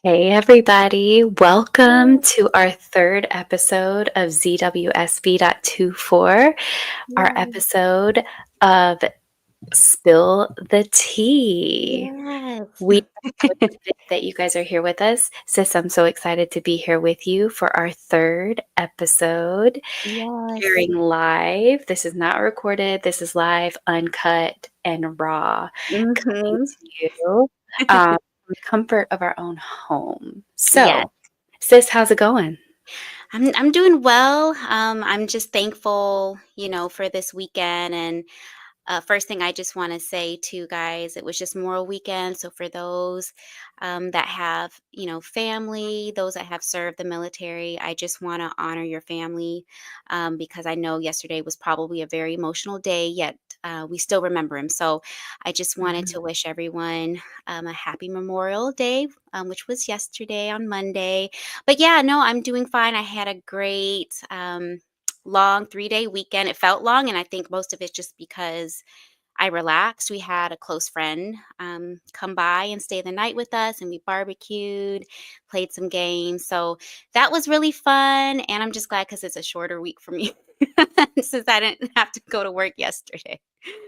Hey, everybody. Welcome to our third episode of ZWSB.24, our Yes. episode of Spill the Tea. Yes. We are so excited that you guys are here with us. Sis, I'm so excited to be here with you for our third episode, Yes. airing live. This is not recorded, this is live, uncut, and raw, coming Mhm. to you from the comfort of our own home. Yes. So, sis, how's it going? I'm doing well. I'm just thankful, for this weekend. And first thing I just want to say to you guys, it was just Memorial Weekend. So for those that have, family, those that have served the military, I just want to honor your family because I know yesterday was probably a very emotional day, yet we still remember him. So I just wanted to Mhm. wish everyone a happy Memorial Day, which was yesterday on Monday. But yeah, no, I'm doing fine. I had a great long 3-day weekend. It felt long, and I think most of it just because I relaxed. We had a close friend come by and stay the night with us, and we barbecued, played some games. So that was really fun. And I'm just glad because it's a shorter week for me since I didn't have to go to work yesterday.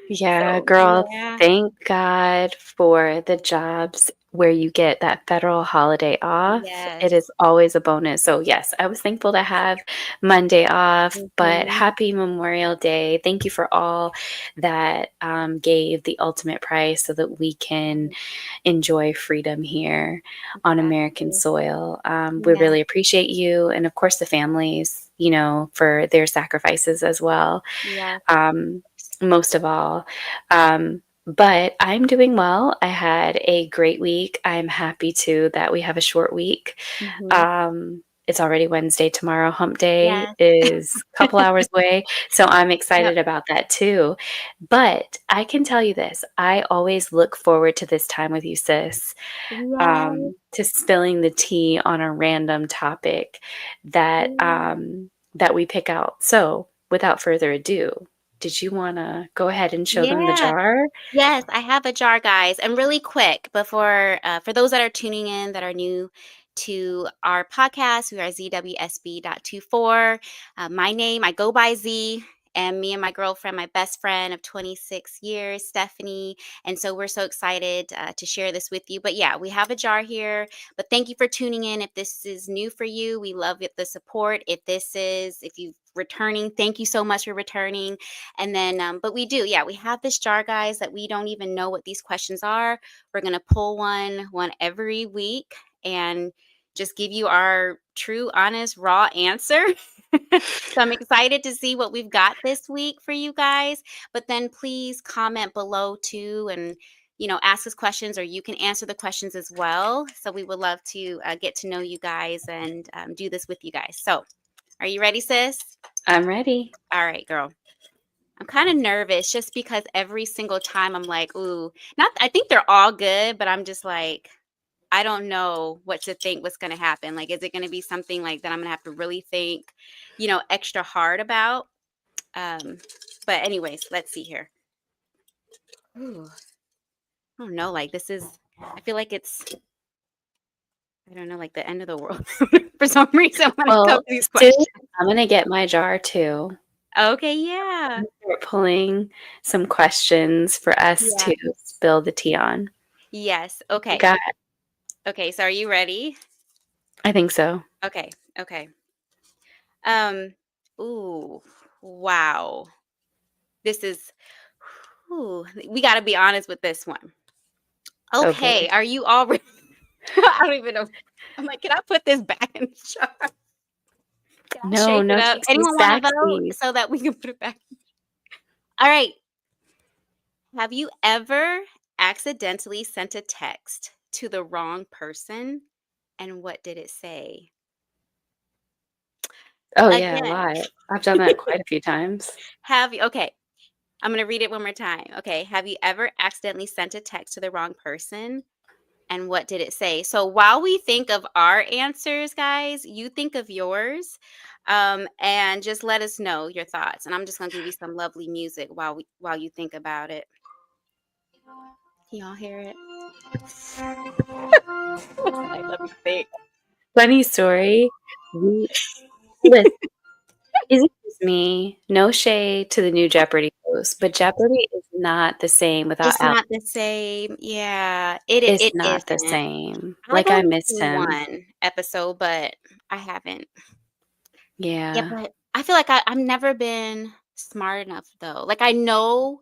Yeah, So, girl, yeah. thank God for the jobs where you get that federal holiday off. It Yes. is always a bonus. So, yes, I was thankful to have Monday off, but Hmm. happy Memorial Day. Thank you for all that gave the ultimate price so that we can enjoy freedom here on American Exactly. soil. We Yeah. really appreciate you, and of course, the families, for their sacrifices as well. Yeah. Um, Most of all. But I'm doing well. I had a great week. I'm happy too that we have a short week. Hmm. It's already Wednesday. Tomorrow, hump day Yes. is a couple hours away. So I'm Yep. excited about that too. But I can tell you this, I always look forward to this time with you, sis, Yes. to spilling the tea on a random topic that that we pick out. So without further ado, did you want to go ahead and show them the Yeah. jar? Yes, I have a jar, guys. And really quick, before for those that are tuning in that are new to our podcast, we are ZWSB.24. My name, I go by Z, and me and my girlfriend, my best friend of 26 years, Stephanie. And so we're so excited to share this with you. But yeah, we have a jar here. But thank you for tuning in. If this is new for you, we love the support. If you've returning, thank you so much for returning. And then, but we do, yeah, we have this jar, guys, that we don't even know what these questions are. We're going to pull one every week and just give you our true, honest, raw answer. So I'm excited to see what we've got this week for you guys. But then please comment below too and ask us questions, or you can answer the questions as well. So we would love to get to know you guys and do this with you guys. So are you ready, sis? I'm ready. All right, girl. I'm kind of nervous just because every single time I'm like, ooh, not, I think they're all good, but I'm just like, I don't know what to think, what's going to happen. Like, is it going to be something like that I'm going to have to really think, extra hard about? Um, but anyways, let's see here. Ooh, I don't know. Like, I feel like I don't know, like the end of the world for some reason when it comes Well, to these sis, questions. I'm gonna get my jar too. Okay. I'm Yeah. gonna start pulling some questions for us Yeah. to spill the tea on. Yes. You Okay. got Okay. So are you ready? I think so. Okay. Okay. Um, ooh, wow. This is, ooh, we got to be honest with this one. Oh boy. Okay, are you all ready? I don't even know. I'm like, can I put this back in the jar? Can I No, shake it no up? takesies, Anyone want to vote backsies. so that we can put it back? All right. Have you ever accidentally sent a text to the wrong person? And what did it say? Oh, yeah, a Again, lot. I've done that quite a few times. okay, I'm going to read it one more time. Okay. Have you ever accidentally sent a text to the wrong person? And what did it say? So while we think of our answers, guys, you think of yours, and just let us know your thoughts. And I'm just gonna give you some lovely music while you think about it. Can y'all hear it? Let me think. Funny story. Listen, is it just me? No shade to the new Jeopardy host, but Jeopardy is not the same without It's Alex. not the same. Yeah, It's it not the isn't. same. I've Like I only miss seen him. one episode, but I haven't. Yeah, Yeah. but I feel like I've never been smart enough though. Like I know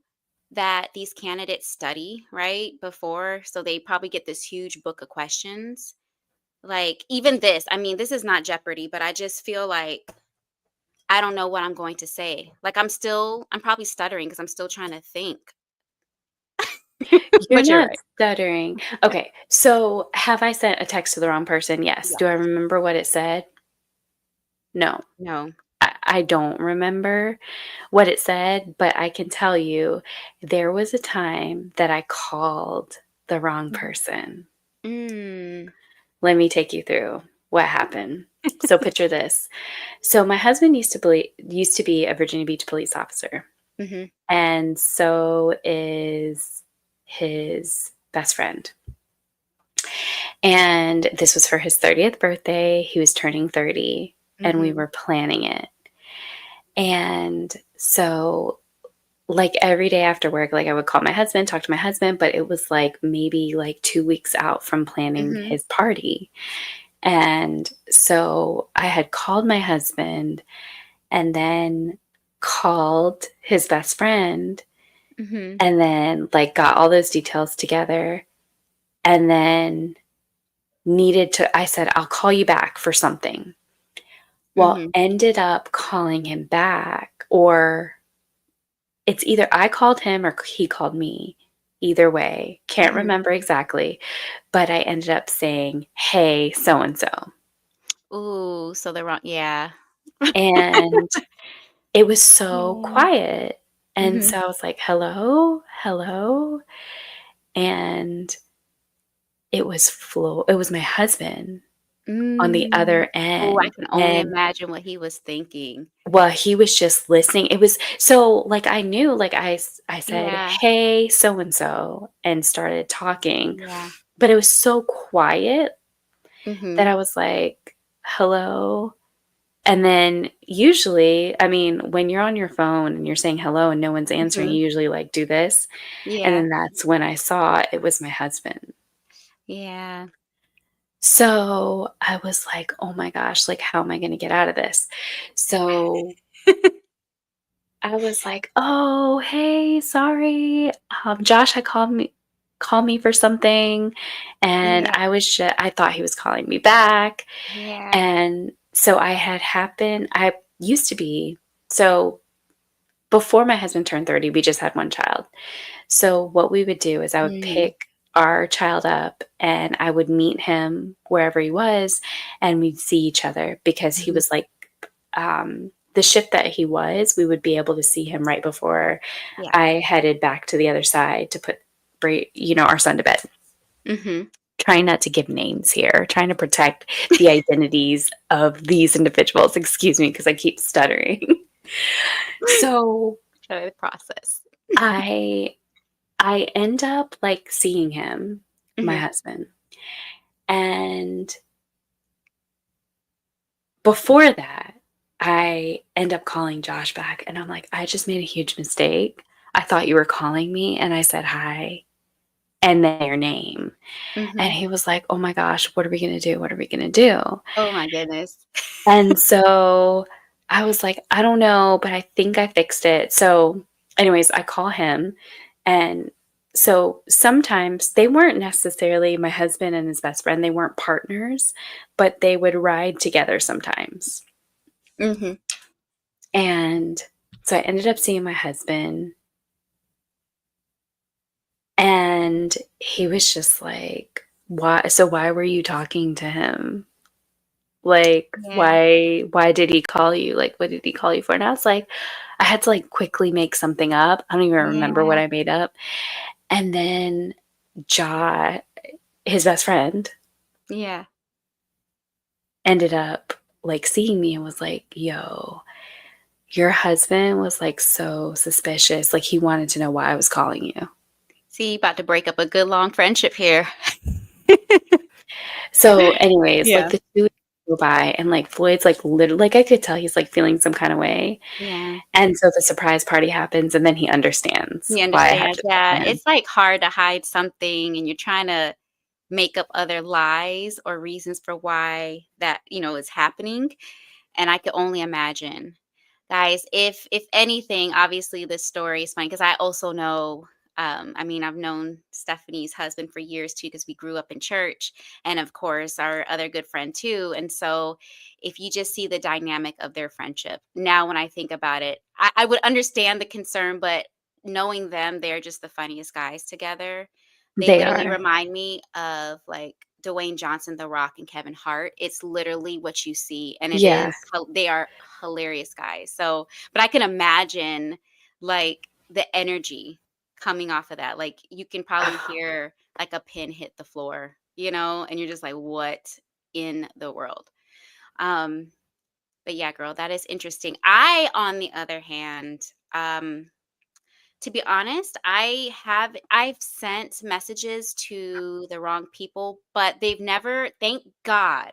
that these candidates study, right, before, so they probably get this huge book of questions. Like even this, I mean, this is not Jeopardy, but I just feel like I don't know what I'm going to say. Like I'm probably stuttering because I'm still trying to think. You're But you're not right. stuttering. Okay, so have I sent a text to the wrong person? Yes. Yeah. Do I remember what it said? No. No. I don't remember what it said, but I can tell you there was a time that I called the wrong person. Mm. Let me take you through what happened. So picture this. So my husband used to be a Virginia Beach police officer, Mhm. and so is his best friend. And this was for his 30th birthday. He was turning 30, and we Mhm. were planning it. And so, like every day after work, like I would call my husband, talk to my husband, but it was like maybe like 2 weeks out from planning Mhm. his party. And so I had called my husband and then called his best friend Mhm. and then like got all those details together and then I said, I'll call you back for something. Well, Mhm. ended up calling him back, or it's either I called him or he called me. Either way, can't Mhm. remember exactly, but I ended up saying, "Hey, so and so." Ooh, so they're wrong. Yeah. And it was so Yeah. quiet. And Mhm. so I was like, "Hello, hello." And it was my husband on the Mm. other Oh, I end. can only And imagine what he was thinking. well, he was just listening. It was so like I knew, like I said, Yeah. "Hey, so and so," and started talking, Yeah. but it was so quiet that Mhm. I was like, "Hello?" And then usually, I mean, when you're on your phone and you're saying hello and no one's answering, Mhm. you usually like do this. And Yeah. then that's when I saw it was my husband. Yeah. So I was like, oh my gosh, like, how am I going to get out of this? So I was like, oh, hey, sorry. Josh had called me for something. And Yeah. I thought he was calling me back. Yeah. And so I used to be, so before my husband turned 30, we just had one child. So what we would do is I would Mhm. pick our child up and I would meet him wherever he was and we'd see each other because he Mhm. was like, the shift that he was, we would be able to see him right before Yeah. I headed back to the other side to put, our son to bed. Mhm. Trying not to give names here, trying to protect the identities of these individuals. Excuse me, because I keep stuttering. So Try the process. I I end up like seeing him, my Mhm. husband. And before that, I end up calling Josh back and I'm like, I just made a huge mistake. I thought you were calling me and I said hi and then your name. And Mhm. he was like, oh my gosh, what are we going to do? What are we going to do? Oh my goodness. And so I was like, I don't know, but I think I fixed it. So, anyways, I call him. And so sometimes they weren't necessarily my husband and his best friend, they weren't partners, but they would ride together sometimes. Mhm. And so I ended up seeing my husband, and he was just like, why? So, why were you talking to him? Like, Yeah. why did he call you? Like, what did he call you for? And I was like, I had to like quickly make something up. I don't even remember what Yeah. I made up. And then Ja, his best friend, Yeah. ended up like seeing me and was like, yo, your husband was like so suspicious. Like he wanted to know why I was calling you. See, about to break up a good long friendship here. So, anyways, like Yeah. the 2 weeks go by and like Floyd's like literally like I could tell he's like feeling some kind of way. Yeah. And so the surprise party happens and then he understands He why I had understands. to Yeah. tell him. It's like hard to hide something and you're trying to make up other lies or reasons for why that, is happening. And I could only imagine. Guys, if anything, obviously this story is fine because I also know, I mean, I've known Stephanie's husband for years too because we grew up in church, and of course our other good friend too. And so if you just see the dynamic of their friendship, now when I think about it, I would understand the concern, but knowing them, they're just the funniest guys together. They They literally are. remind me of like Dwayne Johnson, The Rock, and Kevin Hart. It's literally what you see, and it Yeah. is they are hilarious guys. So, but I can imagine like the energy coming off of that. Like you can probably hear like a pin hit the floor, and you're just like, what in the world? Um, but yeah, girl, that is interesting. I, on the other hand, to be honest, I've sent messages to the wrong people, but they've never, thank God,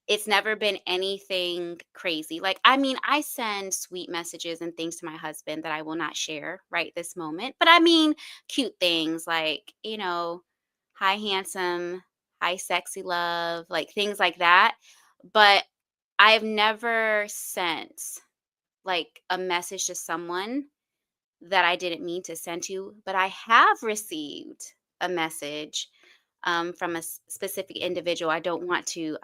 it's never been anything crazy. Like, I mean, I send sweet messages and things to my husband that I will not share right this moment. But I mean, cute things like, hi, handsome, hi, sexy love, like things like that. But I've never sent like a message to someone that I didn't mean to send to, but I have received a message from a specific individual. I don't want to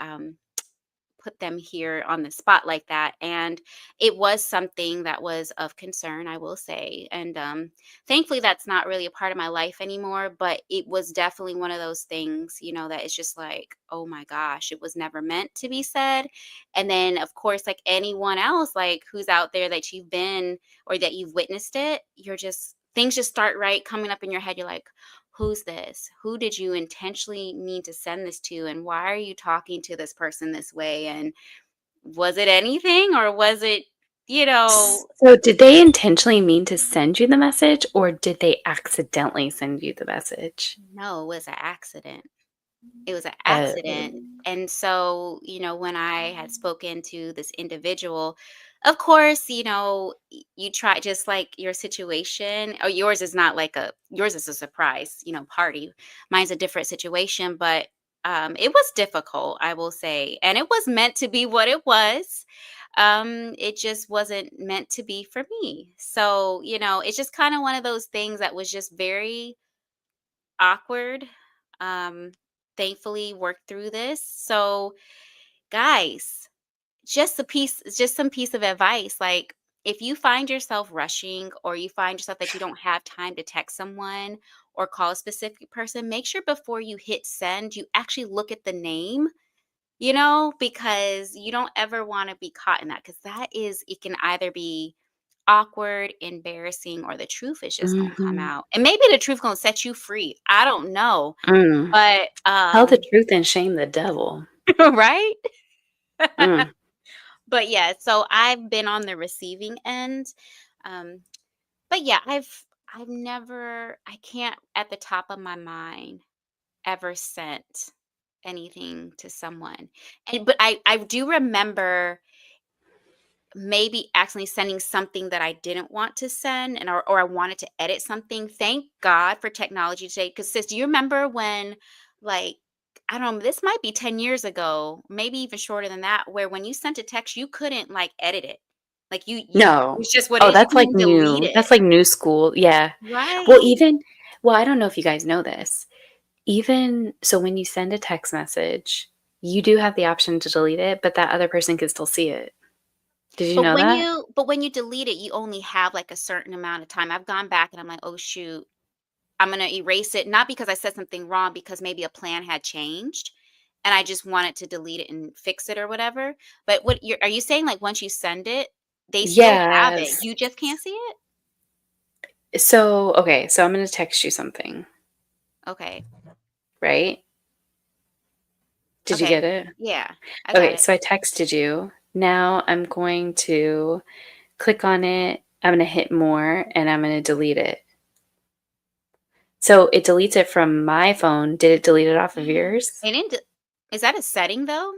put them here on the spot like that. And it was something that was of concern, I will say. And thankfully, that's not really a part of my life anymore. But it was definitely one of those things, that it's just like, oh my gosh, it was never meant to be said. And then, of course, like anyone else, like who's out there that you've been or that you've witnessed it, things just start right coming up in your head. You're like, who's this? Who did you intentionally mean to send this to? And why are you talking to this person this way? And was it anything or was it, you know, So did they intentionally mean to send you the message or did they accidentally send you the message? no, it was an accident. It was an Oh. accident. And so, when I had spoken to this individual, of course, you try just like your situation, or yours is a surprise, party. Mine's a different situation, but it was difficult, I will say. And it was meant to be what it was. It just wasn't meant to be for me. So, it's just kind of one of those things that was just very awkward. Um, Thankfully worked through this. So, guys, just some piece of advice. Like, if you find yourself rushing or you find yourself that you don't have time to text someone or call a specific person, make sure before you hit send, you actually look at the name, because you don't ever want to be caught in that because it can either be awkward, embarrassing, or the truth is just gonna come Mhm. out. And maybe the truth gonna set you free. I don't know. Mm. But, Tell the truth and shame the devil. right? Mm. But, yeah, so I've been on the receiving end, um, but, yeah, I can't at the top of my mind ever sent anything to someone, but I do remember maybe accidentally sending something that I didn't want to send or I wanted to edit something. Thank God for technology today. Because sis, do you remember when like I don't know, this might be 10 years ago, maybe even shorter than that, where when you sent a text, you couldn't like edit it. Like you No. it's just what it Oh, is. You that's can like even delete new. it. That's like new school. Yeah. Well, Right. even well, I don't know if you guys know this. Even so when you send a text message, you do have the option to delete it, but that other person can still see it. Did you But know when that? you delete it, you only have like a certain amount of time. I've gone back and I'm like, oh shoot, I'm gonna erase it, not because I said something wrong, because maybe a plan had changed and I just wanted to delete it and fix it or whatever. But are you saying like once you send it, they still have it? Yes. You just can't see it? So, okay, so I'm gonna text you something, Okay. right? Did you Okay. get it? Yeah, I got Okay, it. so I texted you. Now I'm going to click on it. I'm gonna hit more and I'm gonna delete it. So it deletes it from my phone. Did it delete it off of yours? And is that a setting though?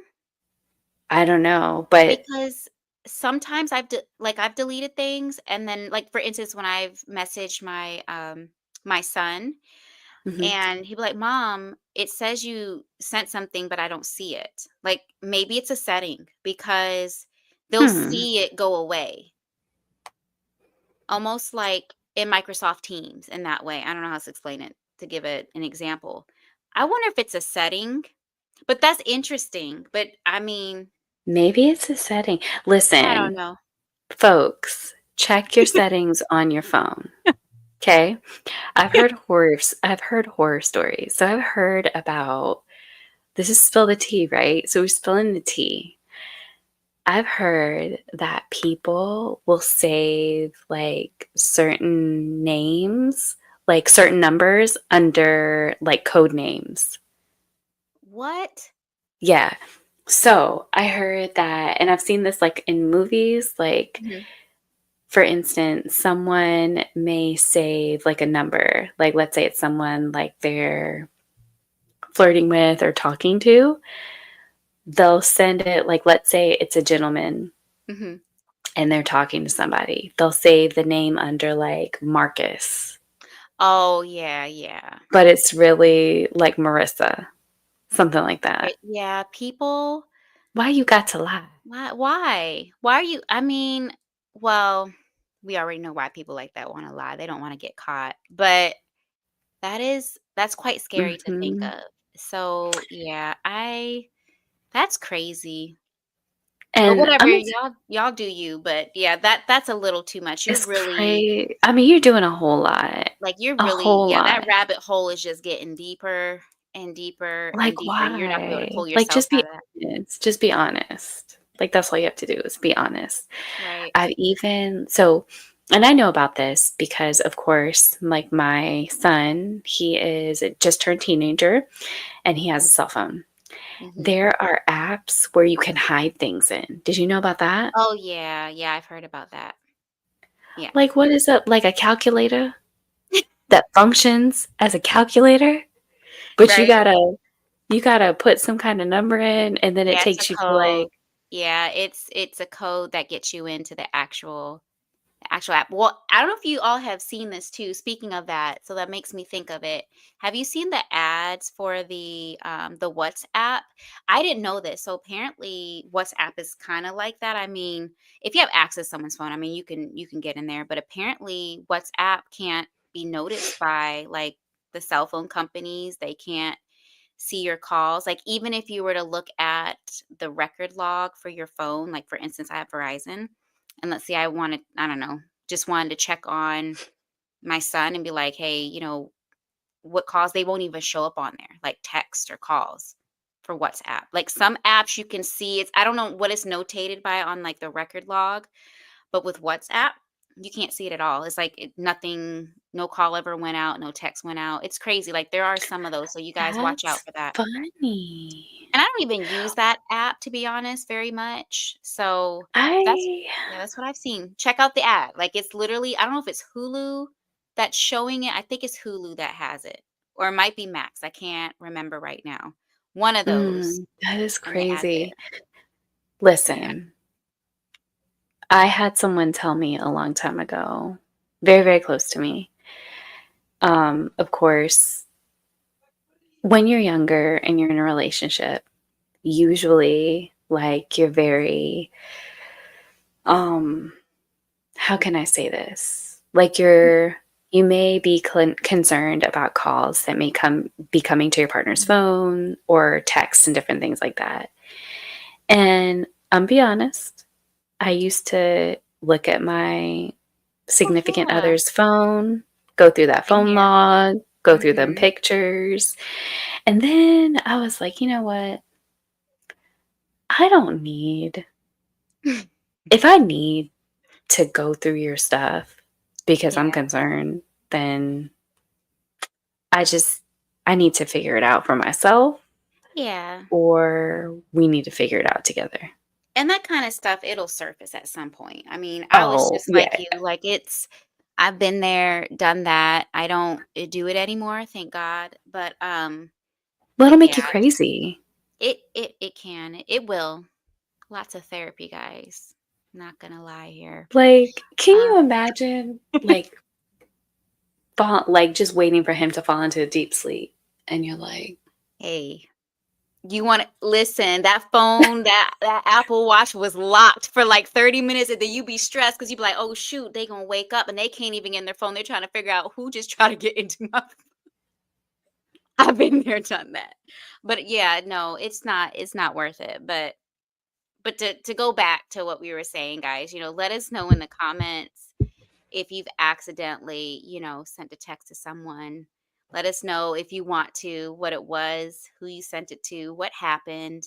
I don't know, but Because sometimes I've deleted things, and then, like, for instance, when I've messaged my son, mhm. and he'd be like, "Mom, it says you sent something, but I don't see it." Like, maybe it's a setting because they'll Hmm. see it go away, almost like in Microsoft Teams in that way. I don't know how to explain it to give it an example. I wonder if it's a setting, but that's interesting. But I mean, Maybe it's a setting. I don't Listen, know. folks, check your settings on your phone. Okay? I've heard horror stories. So I've heard about this is spill the tea, right? So we're spilling the tea. I've heard that people will save like certain names, like certain numbers under like code names. What? Yeah. So I heard that, and I've seen this like in movies, like Mhm. for instance, someone may save like a number, like let's say it's someone like they're flirting with or talking to, they'll send it like let's say it's a gentleman Mhm. and they're talking to somebody. They'll save the name under like Marcus, Oh, yeah, yeah. but it's really like Marissa, something like that. Yeah, people, Why you got to lie? why? Why are you, I mean, well, we already know why people like that wanna lie, they don't wanna get caught, but that's quite scary to think Mhm. of. So, yeah, I that's crazy. But And whatever, I'm y'all do you, but yeah, that's a little too much. it's crazy. I mean, You're a really, whole yeah, that lot. rabbit hole is just getting deeper and deeper and Like, deeper, and you're not gonna be able to why? pull Like, yourself just be out of that. honest. Just be honest. Like, that's all you have to do is be honest. Right. I've even so and I know about this because, of course, like, my son, he is just turned teenager, and he has a cell phone. Mhm. There are apps where you can hide things in. Did you know about that? Oh, yeah, yeah, I've heard about that. Yeah. Like, what is it? Like a calculator that functions as a calculator, but Right? you gotta put some kinda number in, and then it Yeah, it's a takes you to, like code. Yeah, it's a code that gets you into the actual app. Well, I don't know if you all have seen this too. Speaking of that, so that makes me think of it. Have you seen the ads for the WhatsApp? I didn't know this. So apparently WhatsApp is kind of like that. I mean, if you have access to someone's phone, I mean you can get in there, but apparently WhatsApp can't be noticed by like the cell phone companies. They can't see your calls. Like even if you were to look at the record log for your phone, like for instance, I have Verizon, and let's say I don't know, just wanted to check on my son and be like, hey, what calls, they won't even show up on there, like text or calls for WhatsApp. Like some apps you can see I don't know what it's notated by on like the record log, but with WhatsApp, you can't see it at all. It's like nothing, no call ever went out, no text went out. It's crazy. Like there are some of those. So you guys watch out that's for that. funny. And I don't even use that app, to be honest, very much. So that's I yeah, that's what I've seen. Check out the ad. Like it's literally, I don't know if it's Hulu that's showing it. I think it's Hulu that has it. Or it might be Max. I can't remember right now. One of those. that is And they have it. crazy. Yeah. Listen, I had someone tell me a long time ago, very, very close to me. Of course, when you're younger and you're in a relationship, usually like you're very um how can I say this? Like you may be concerned about calls that may be coming to your partner's phone or texts and different things like that. And I'm be honest, I used to look at my Oh significant yeah. other's phone, go through that Same phone here. log, go through them Mhm. pictures. And then I was like, you know what? I don't need, if I need to go through your stuff because I'm Yeah. concerned, then I just, I need to figure it out for myself Yeah. or we need to figure it out together. And that kind of stuff, it'll surface at some point. I mean, I was Oh, just like yeah. you. Like I've been there, done that. I don't do it anymore, thank God. Well, But it'll yeah, make you crazy. it can. It will. Lots of therapy, guys. Not gonna lie here. Like, can Uh, you imagine, like, just waiting for him to fall into a deep sleep, and you're like, hey, you want to listen? That phone, that Apple Watch was locked for like 30 minutes, and then you be stressed because you be like, "Oh shoot, they gonna wake up and they can't even get in their phone. They're trying to figure out who just tried to get into my." I've been there, done that. But yeah, no, it's not worth it. But to go back to what we were saying, guys, let us know in the comments if you've accidentally, sent a text to someone. Let us know if you want to, what it was, who you sent it to, what happened.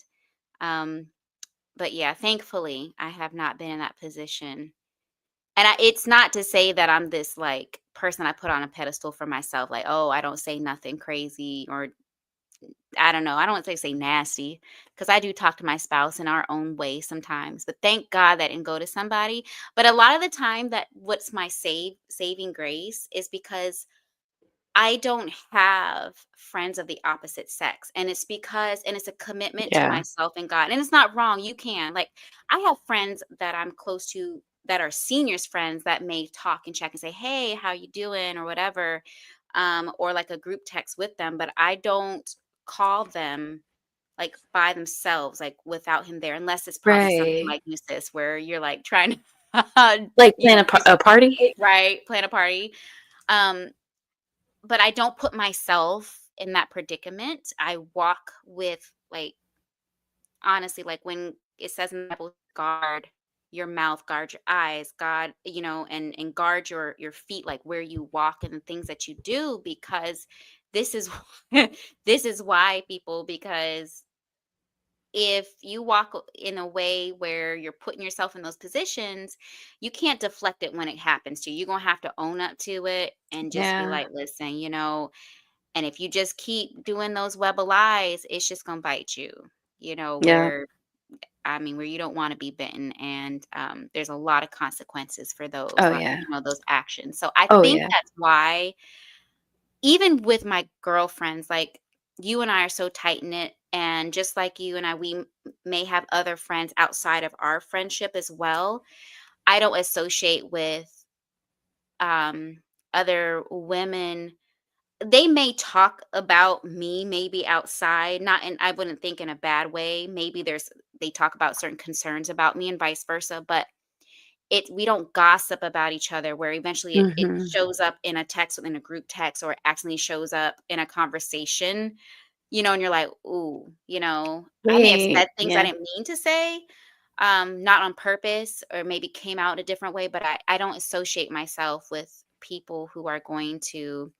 Um, but yeah, thankfully, I have not been in that position. And it's not to say that I'm this like person I put on a pedestal for myself, like, oh, I don't say nothing crazy, or I don't know. I don't want to say nasty because I do talk to my spouse in our own way sometimes. But thank God that didn't go to somebody. But a lot of the time, that what's my saving grace is because I don't have friends of the opposite sex. And it's a commitment to yeah, myself and God. And it's not wrong. You can. Like, I have friends that I'm close to that are seniors friends that may talk and check and say, "Hey, how you doing?" or whatever. Or like a group text with them, but I don't call them like by themselves, like without him there, unless it's probably something right. like you, sis, where you're like trying to Like, plan do a party? it right, plan a party. Um, but I don't put myself in that predicament. I walk with, like, honestly, like when it says in the Bible, guard your mouth, guard your eyes, God, and guard your feet, like where you walk and the things that you do, because this is this is why, people, because if you walk in a way where you're putting yourself in those positions, you can't deflect it when it happens to you. You're gonna have to own up to it and just be Yeah, like, listen, and if you just keep doing those web of lies, it's just gonna bite you, yeah. where I mean, where you don't want to be bitten, and there's a lot of consequences for those, Oh, yeah. those actions. So I Oh, think yeah. that's why, even with my girlfriends, like, you and I are so tight knit, and just like you and I, may have other friends outside of our friendship as well. I don't associate with um, other women. They may talk about me maybe outside, not, and I wouldn't think in a bad way. Maybe they talk about certain concerns about me and vice versa, but we don't gossip about each other where eventually it Mhm. shows up in a text, within a group text, or it accidentally shows up in a conversation, and you're like, ooh, I may have Wait, said things I yeah. didn't mean to say, not on purpose, or maybe came out a different way, but I don't associate myself with people who are going to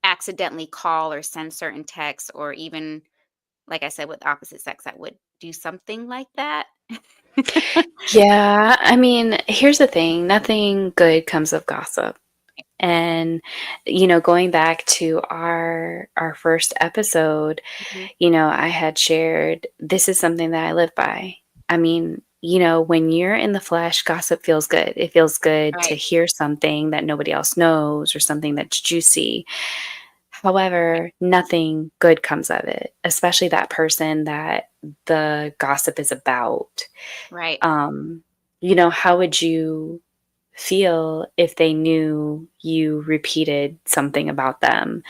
accidentally call or send certain texts, or even, like I said, with opposite sex that would do something like that. Yeah, I mean, here's the thing, nothing good comes of gossip. And, going back to our first episode, Mhm. I had shared this is something that I live by. I mean, when you're in the flesh, gossip feels good. It feels good to Right, hear something that nobody else knows or something that's juicy. However, nothing good comes of it, especially that person that the gossip is about. right. Um, how would you feel if they knew you repeated something about them,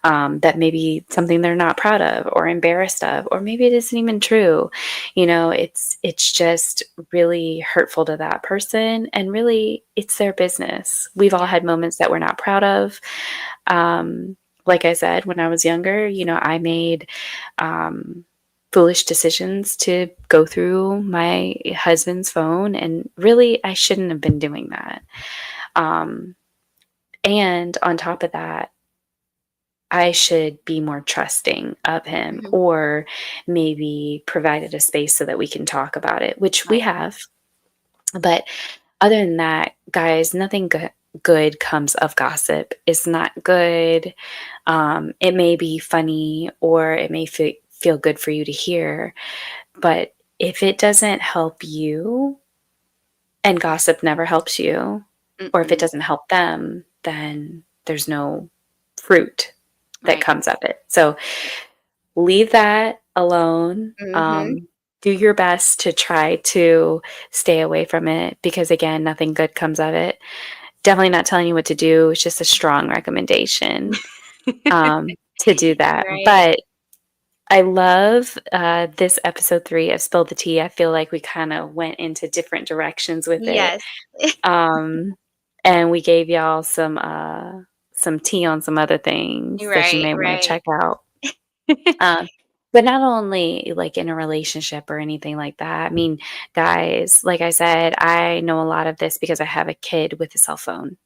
that maybe something they're not proud of or embarrassed of, or maybe it isn't even true? It's just really hurtful to that person, and really it's their business. We've all Yeah, had moments that we're not proud of. Um, like I said, when I was younger, I made um, foolish decisions to go through my husband's phone, and really, I shouldn't have been doing that. Um, and on top of that, I should be more trusting of him, mhm, or maybe provided a space so that we can talk about it, which we right. have. But other than that, guys, nothing good comes of gossip. It's not good. It may be funny, or it may feel good for you to hear, but if it doesn't help you, and gossip never helps you, or if it Mm-mm. doesn't help them, then there's no fruit that Right. comes of it. So leave that alone. Mm-hmm. Do your best to try to stay away from it because, again, nothing good comes of it. Definitely not telling you what to do. It's just a strong recommendation to do that. Right. But I love this episode 3 of Spill the Tea. I feel like we kind of went into different directions with it. Yes. Um, and we gave y'all some tea on some other things that you Right, may want to right. check out. Um, but not only like in a relationship or anything like that. I mean, guys, like I said, I know a lot of this because I have a kid with a cell phone.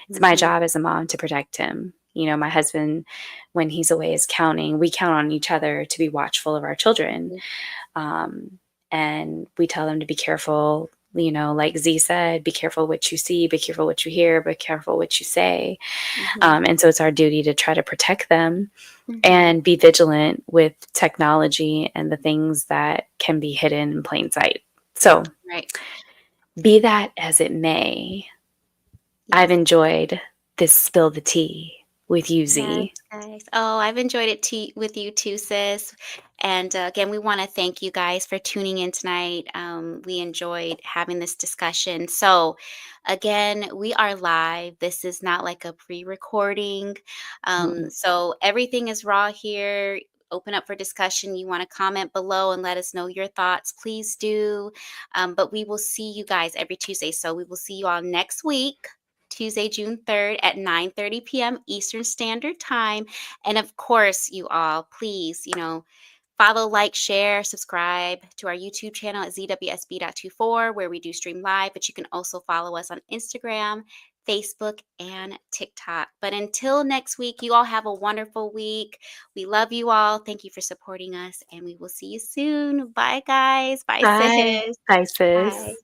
It's my Mhm. job as a mom to protect him. You know, my husband, when he's away, is counting. We count on each other to be watchful of our children. Mhm. Um, and we tell them to be careful. You know, like Z said, be careful what you see, be careful what you hear, be careful what you say. Mhm. And so it's our duty to try to protect them Mhm. and be vigilant with technology and the things that can be hidden in plain sight. So, Right. be that as it may, I've Yes. enjoyed this spill the tea with you, Yes, Z. guys. Oh, I've enjoyed it with you too, sis. And again, we want to thank you guys for tuning in tonight. We enjoyed having this discussion. So, again, we are live. This is not like a pre-recording. Mm. So everything is raw here. Open up for discussion. You want to comment below and let us know your thoughts, please do. But we will see you guys every Tuesday. So we will see you all next week. Tuesday, June 3rd at 9:30 p.m. Eastern Standard Time. And of course, you all, please, follow, like, share, subscribe to our YouTube channel at ZWSB.24, where we do stream live. But you can also follow us on Instagram, Facebook, and TikTok. But until next week, you all have a wonderful week. We love you all. Thank you for supporting us, and we will see you soon. Bye, guys. Bye, Bye. sis. Bye, Bye. sis.